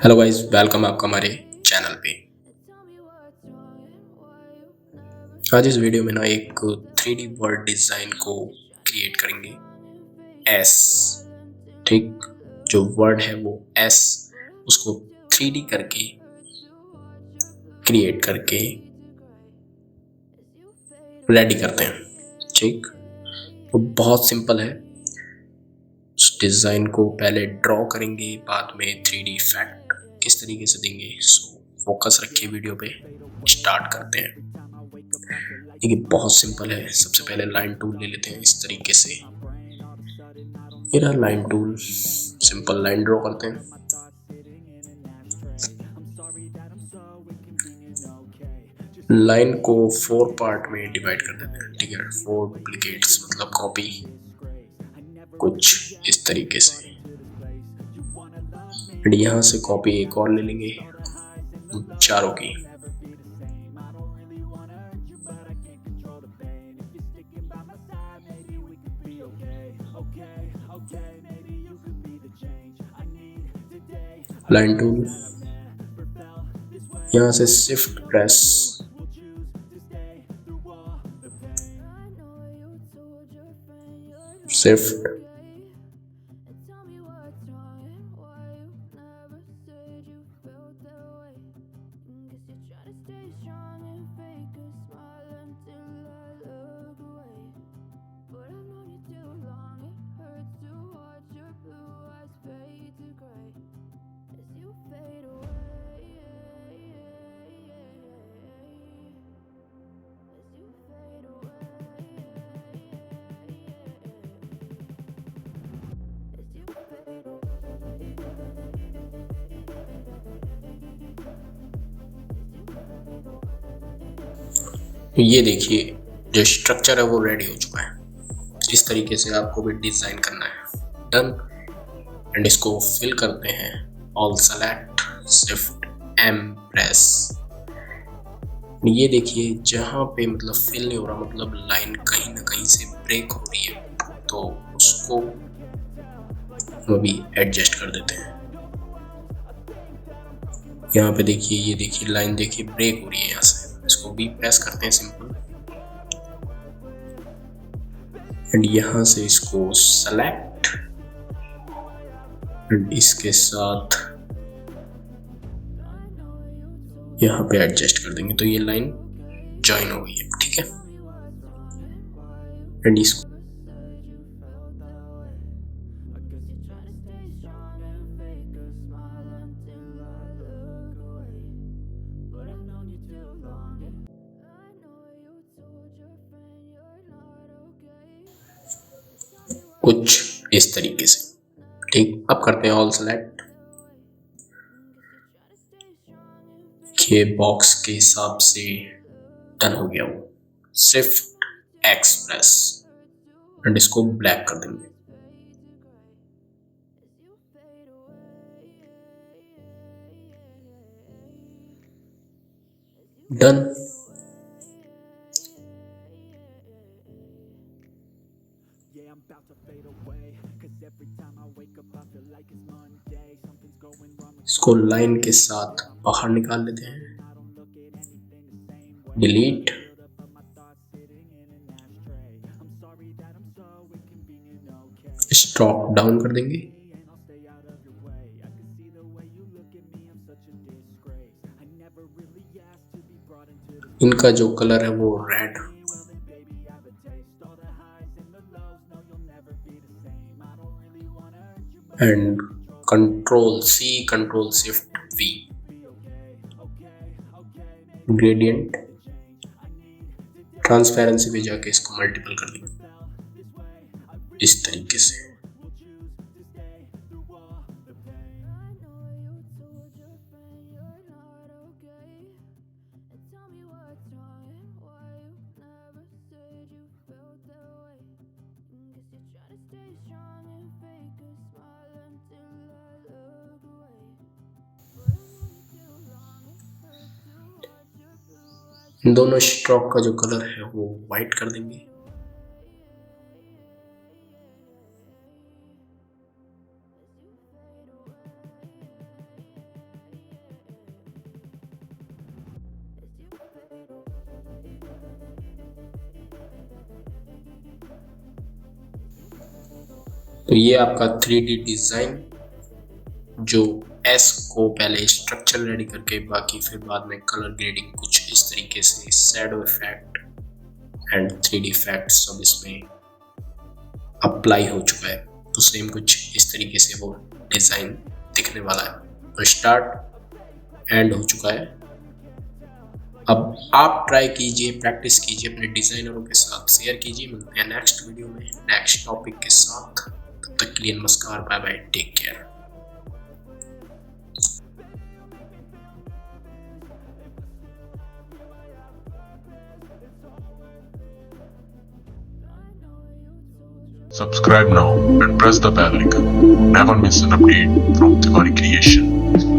Hello guys, welcome आपका हमारे channel पे। आज इस वीडियो में ना एक 3D वर्ड डिज़ाइन को क्रिएट करेंगे। एस, ठीक, जो वर्ड है वो एस, उसको 3D करके क्रिएट करके रेडी करते हैं। ठीक, तो बहुत सिंपल है। उस डिज़ाइन को पहले ड्रॉ करेंगे, बाद में 3D इफेक्ट किस तरीके से देंगे। सो फोकस रखिए वीडियो पे, स्टार्ट करते हैं। देखिए बहुत सिंपल है। सबसे पहले लाइन टूल ले लेते हैं इस तरीके से। ये रहा line tool, simple line draw करते हैं। लाइन को 4 पार्ट में डिवाइड कर देते हैं, ठीक है। 4 डुप्लीकेट्स मतलब कॉपी, कुछ इस तरीके से। फिर यहाँ से कॉपी एक और ले लेंगे, चारों की। लाइन टूल, यहाँ से शिफ्ट प्रेस, शिफ्ट, ये देखिए जो स्ट्रक्चर है वो रेडी हो चुका है। इस तरीके से आपको भी डिजाइन करना है। डन। एंड इसको फिल करते हैं। All select, shift M press. ये देखिए जहाँ पे मतलब फिल नहीं हो रहा, मतलब लाइन कहीं ना कहीं से ब्रेक हो रही है, तो उसको वो भी एडजस्ट कर देते हैं। यहाँ पे देखिए, ये देखिए लाइन देखिए ब्रेक हो रही है यहाँ से। इसको भी प्रेस करते हैं सिंपल। एंड यहाँ से इसको सेलेक्ट एंड इसके साथ यहाँ पे एडजस्ट कर देंगे, तो ये लाइन ज्वाइन हो गई है, ठीक है। एंड इसको कुछ इस तरीके से, ठीक। अब करते हैं ऑल सेलेक्ट। ये बॉक्स के हिसाब से डन हो गया वो। शिफ्ट एक्स प्रेस एंड इसको ब्लैक कर देंगे। डन। इसको लाइन के साथ बाहर निकाल लेते हैं। डिलीट, स्ट्रोक डाउन कर देंगे। इनका जो कलर है वो red. And control C, control shift V, gradient, transparency पे जाके इसको मल्टीपल कर देंगे इस तरीके से। दोनों स्ट्रोक का जो कलर है वो वाइट कर देंगे। तो ये आपका 3D डिज़ाइन जो एस को पहले स्ट्रक्चर रेडी करके बाकी फिर बाद में कलर ग्रेडिंग कुछ इस तरीके से shadow effect and 3D effect सब इसमें अप्लाई हो चुका है। तो सेम कुछ इस तरीके से वो डिज़ाइन दिखने वाला है। तो स्टार्ट एंड हो चुका है। अब आप ट्राई कीजिए, प्रैक्टिस कीजिए, अपने डिज़ाइनरों के साथ शेयर कीजिए। मिलते हैं नेक्स्ट वीडियो में नेक्स्ट टॉपिक के साथ। तब तक के लिए नमस्कार, bye bye, take care. Subscribe now and press the bell icon. Never miss an update from Tiwaricreation.